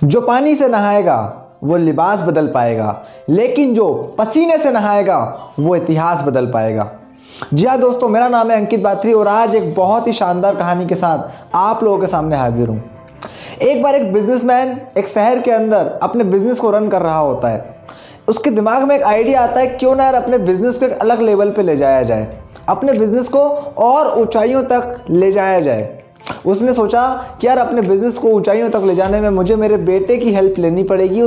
जो पानी से नहाएगा वो लिबास बदल पाएगा, लेकिन जो पसीने से नहाएगा वो इतिहास बदल पाएगा। जी हाँ दोस्तों, मेरा नाम है अंकित बात्री और आज एक बहुत ही शानदार कहानी के साथ आप लोगों के सामने हाजिर हूँ। एक बार एक बिजनेसमैन एक शहर के अंदर अपने बिजनेस को रन कर रहा होता है। उसके दिमाग में एक आइडिया आता है, क्यों ना यार अपने बिजनेस को एक अलग लेवल पे ले जाया जाए, अपने बिजनेस को और ऊंचाइयों तक ले जाया जाए। उसने सोचा कि यार अपने बिजनेस को ऊंचाइयों तक ले जाने में मुझे मेरे बेटे की हेल्प लेनी पड़ेगी,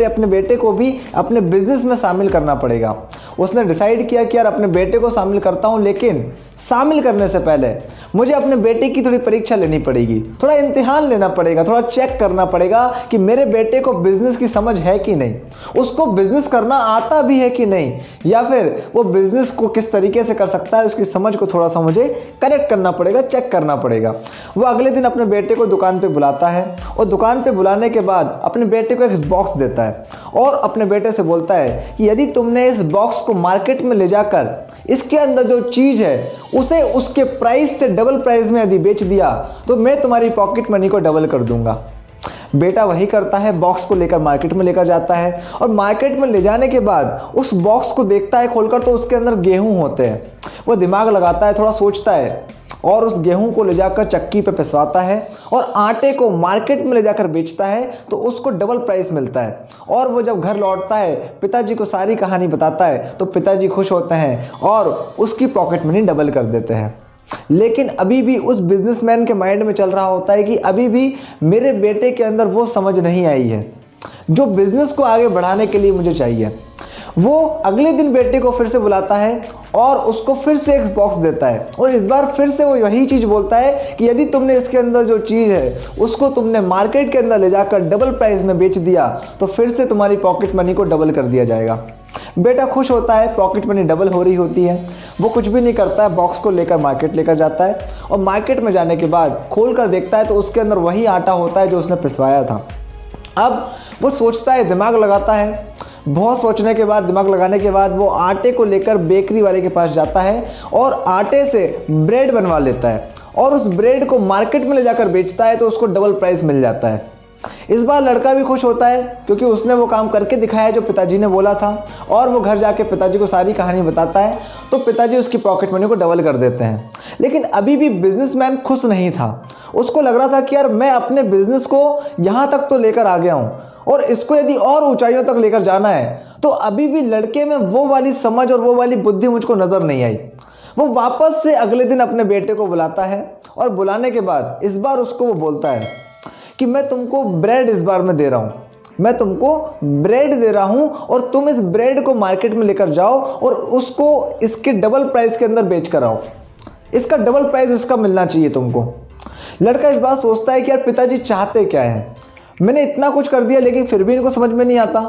अपने बेटे को भी अपने बिजनेस में शामिल करना पड़ेगा। उसने डिसाइड किया कि यार अपने बेटे को शामिल करता हूं, लेकिन शामिल करने से पहले मुझे अपने बेटे की थोड़ी परीक्षा लेनी पड़ेगी, थोड़ा इम्तिहान लेना पड़ेगा, थोड़ा चेक करना पड़ेगा कि मेरे बेटे को बिजनेस की समझ है कि नहीं, उसको बिजनेस करना आता भी है कि नहीं, या फिर वो बिजनेस को किस तरीके से कर सकता है, उसकी समझ को थोड़ा सा मुझे करेक्ट करना पड़ेगा, चेक करना पड़ेगा। वो अगले दिन अपने बेटे को दुकान पे बुलाता है और दुकान पे बुलाने के बाद अपने बेटे को एक बॉक्स देता है और अपने बेटे से बोलता है कि यदि तुमने इस बॉक्स को मार्केट में ले जाकर इसके अंदर जो चीज़ है उसे उसके प्राइस से डबल प्राइस में यदि बेच दिया तो मैं तुम्हारी पॉकेट मनी को डबल कर दूंगा। बेटा वही करता है, बॉक्स को लेकर मार्केट में लेकर जाता है और मार्केट में ले जाने के बाद उस बॉक्स को देखता है खोलकर, तो उसके अंदर गेहूं होते हैं। वो दिमाग लगाता है, थोड़ा सोचता है और उस गेहूं को ले जाकर चक्की पे पिसवाता है और आटे को मार्केट में ले जाकर बेचता है तो उसको डबल प्राइस मिलता है। और वो जब घर लौटता है, पिताजी को सारी कहानी बताता है तो पिताजी खुश होते हैं और उसकी पॉकेट मनी डबल कर देते हैं। लेकिन अभी भी उस बिजनेसमैन के माइंड में चल रहा होता है कि अभी भी मेरे बेटे के अंदर वो समझ नहीं आई है जो बिजनेस को आगे बढ़ाने के लिए मुझे चाहिए। वो अगले दिन बेटे को फिर से बुलाता है और उसको फिर से एक बॉक्स देता है और इस बार फिर से वो यही चीज़ बोलता है कि यदि तुमने इसके अंदर जो चीज़ है उसको तुमने मार्केट के अंदर ले जाकर डबल प्राइस में बेच दिया तो फिर से तुम्हारी पॉकेट मनी को डबल कर दिया जाएगा। बेटा खुश होता है, पॉकेट मनी डबल हो रही होती है। वो कुछ भी नहीं करता है, बॉक्स को लेकर मार्केट लेकर जाता है और मार्केट में जाने के बाद खोल कर देखता है तो उसके अंदर वही आटा होता है जो उसने पिसवाया था। अब वो सोचता है, दिमाग लगाता है, बहुत सोचने के बाद, दिमाग लगाने के बाद वो आटे को लेकर बेकरी वाले के पास जाता है और आटे से ब्रेड बनवा लेता है और उस ब्रेड को मार्केट में ले जाकर बेचता है तो उसको डबल प्राइस मिल जाता है। इस बार लड़का भी खुश होता है क्योंकि उसने वो काम करके दिखाया जो पिताजी ने बोला था और वो घर जाके पिताजी को सारी कहानी बताता है तो पिताजी उसकी पॉकेट मनी को डबल कर देते हैं। लेकिन अभी भी बिजनेसमैन खुश नहीं था। उसको लग रहा था कि यार मैं अपने बिजनेस को यहाँ तक तो लेकर आ गया हूँ और इसको यदि और ऊंचाइयों तक लेकर जाना है तो अभी भी लड़के में वो वाली समझ और वो वाली बुद्धि मुझको नज़र नहीं आई। वो वापस से अगले दिन अपने बेटे को बुलाता है और बुलाने के बाद इस बार उसको वो बोलता है कि मैं तुमको ब्रेड इस बार में दे रहा हूँ, मैं तुमको ब्रेड दे रहा हूँ और तुम इस ब्रेड को मार्केट में लेकर जाओ और उसको इसके डबल प्राइस के अंदर बेच कर आओ, इसका डबल प्राइस इसका मिलना चाहिए तुमको। लड़का इस बात सोचता है कि यार पिताजी चाहते क्या है, मैंने इतना कुछ कर दिया लेकिन फिर भी इनको समझ में नहीं आता।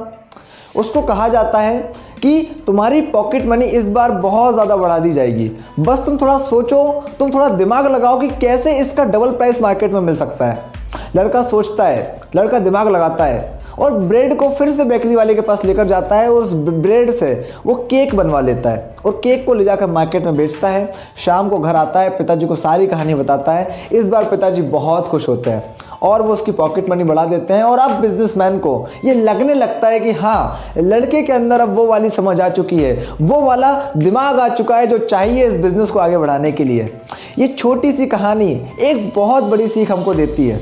उसको कहा जाता है कि तुम्हारी पॉकेट मनी इस बार बहुत ज़्यादा बढ़ा दी जाएगी, बस तुम थोड़ा सोचो, तुम थोड़ा दिमाग लगाओ कि कैसे इसका डबल प्राइस मार्केट में मिल सकता है। लड़का सोचता है, लड़का दिमाग लगाता है और ब्रेड को फिर से बेकरी वाले के पास लेकर जाता है और उस ब्रेड से वो केक बनवा लेता है और केक को ले जाकर मार्केट में बेचता है। शाम को घर आता है, पिताजी को सारी कहानी बताता है। इस बार पिताजी बहुत खुश होते हैं और वो उसकी पॉकेट मनी बढ़ा देते हैं और अब बिजनेसमैन को ये लगने लगता है कि हाँ, लड़के के अंदर अब वो वाली समझ आ चुकी है, वो वाला दिमाग आ चुका है जो चाहिए इस बिजनेस को आगे बढ़ाने के लिए। ये छोटी सी कहानी एक बहुत बड़ी सीख हमको देती है,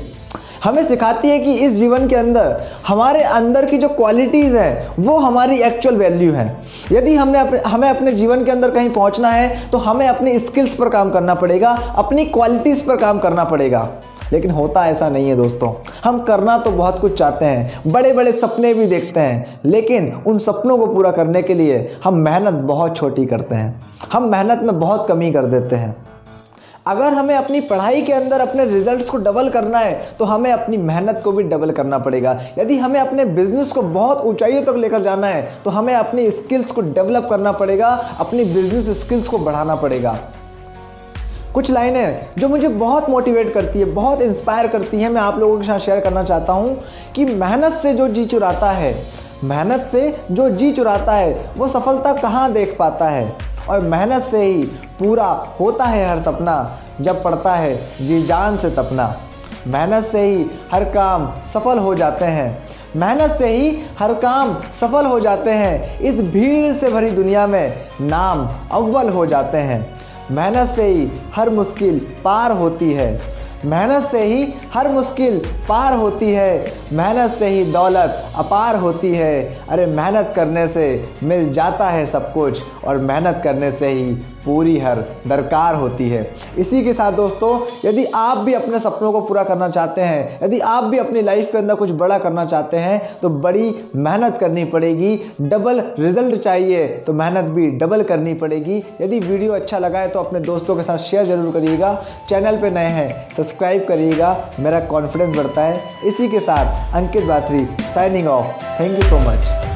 हमें सिखाती है कि इस जीवन के अंदर हमारे अंदर की जो क्वालिटीज़ हैं वो हमारी एक्चुअल वैल्यू है। यदि हमें अपने जीवन के अंदर कहीं पहुंचना है तो हमें अपनी स्किल्स पर काम करना पड़ेगा, अपनी क्वालिटीज़ पर काम करना पड़ेगा। लेकिन होता ऐसा नहीं है दोस्तों। हम करना तो बहुत कुछ चाहते हैं, बड़े बड़े सपने भी देखते हैं, लेकिन उन सपनों को पूरा करने के लिए हम मेहनत बहुत छोटी करते हैं, हम मेहनत में बहुत कमी कर देते हैं। अगर हमें अपनी पढ़ाई के अंदर अपने रिजल्ट्स को डबल करना है तो हमें अपनी मेहनत को भी डबल करना पड़ेगा। यदि हमें अपने बिजनेस को बहुत ऊंचाइयों तक लेकर जाना है तो हमें अपनी स्किल्स को डेवलप करना पड़ेगा, अपनी बिजनेस स्किल्स को बढ़ाना पड़ेगा। कुछ लाइनें जो मुझे बहुत मोटिवेट करती है, बहुत इंस्पायर करती हैं, मैं आप लोगों के साथ शेयर करना चाहता हूँ कि मेहनत से जो जी चुराता है, मेहनत से जो जी चुराता है वो सफलता कहाँ देख पाता है, और मेहनत से ही पूरा होता है हर सपना, जब पड़ता है जी जान से तपना। मेहनत से ही हर काम सफल हो जाते हैं। मेहनत से ही हर काम सफल हो जाते हैं। इस भीड़ से भरी दुनिया में नाम अव्वल हो जाते हैं। मेहनत से ही हर मुश्किल पार होती है। मेहनत से ही हर मुश्किल पार होती है। मेहनत से ही दौलत अपार होती है। अरे मेहनत करने से मिल जाता है सब कुछ, और मेहनत करने से ही पूरी हर दरकार होती है। इसी के साथ दोस्तों, यदि आप भी अपने सपनों को पूरा करना चाहते हैं, यदि आप भी अपनी लाइफ के अंदर कुछ बड़ा करना चाहते हैं, तो बड़ी मेहनत करनी पड़ेगी। डबल रिजल्ट चाहिए तो मेहनत भी डबल करनी पड़ेगी। यदि वीडियो अच्छा लगा है तो अपने दोस्तों के साथ शेयर जरूर करिएगा। चैनल पे नए हैं सब्सक्राइब करिएगा, मेरा कॉन्फिडेंस बढ़ता है। इसी के साथ Ankit Batri signing off. Thank you so much.